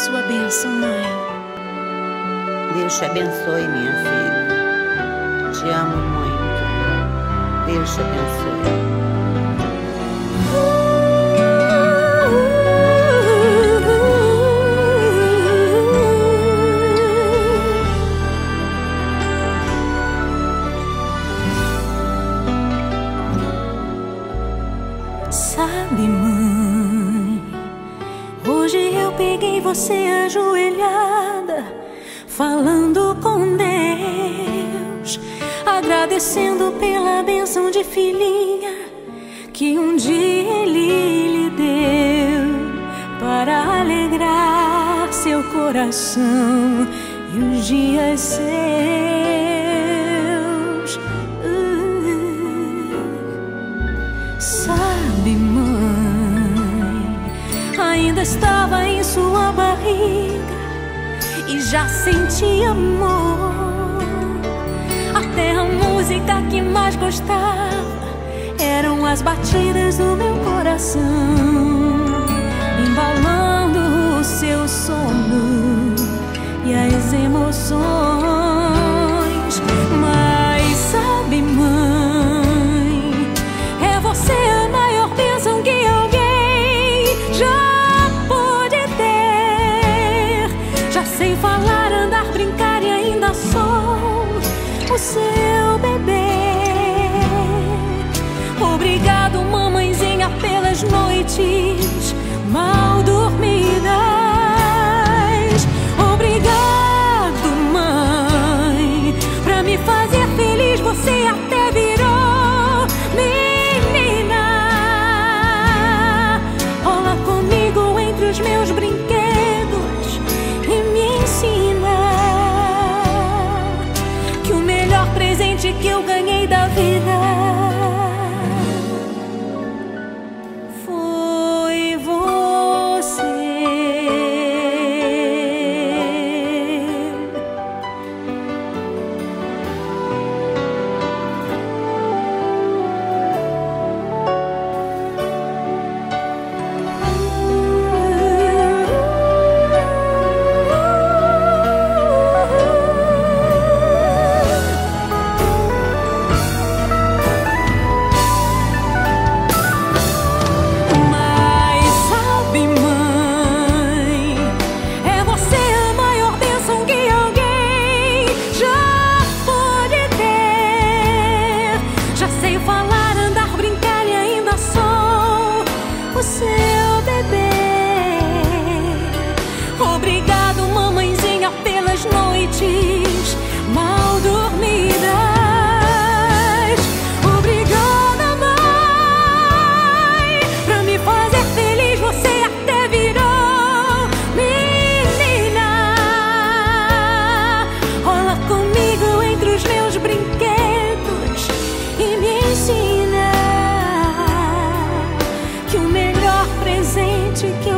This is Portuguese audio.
Sua bênção, mãe. Deus te abençoe, minha filha. Te amo muito. Deus te abençoe. Sabe, mãe, hoje eu peguei você ajoelhada, falando com Deus, agradecendo pela bênção de filhinha que um dia Ele lhe deu, para alegrar seu coração e os dias seus. Sabe, mãe, ainda estava em sua barriga e já sentia amor. Até a música que mais gostava eram as batidas do meu coração, embalando o seu sono e as emoções. Mas sabe, mãe, é você a maior bênção que alguém já pôde ter. Já sei falar, andar, brincar e ainda sou o seu bebê. Obrigado, mamãezinha, pelas noites mal dormidas. Obrigado, mãe, pra me fazer feliz. Você até virou menina. Rola comigo entre os meus brinquedos e me ensina que o melhor presente que eu ganhei da vida foi você. O seu bebê. Obrigado, mamãezinha, pelas noites mal dormidas. Obrigada, mãe, pra me fazer feliz. Você até virou menina. Rola comigo entre os meus brinquedos e me ensina que o melhor presente que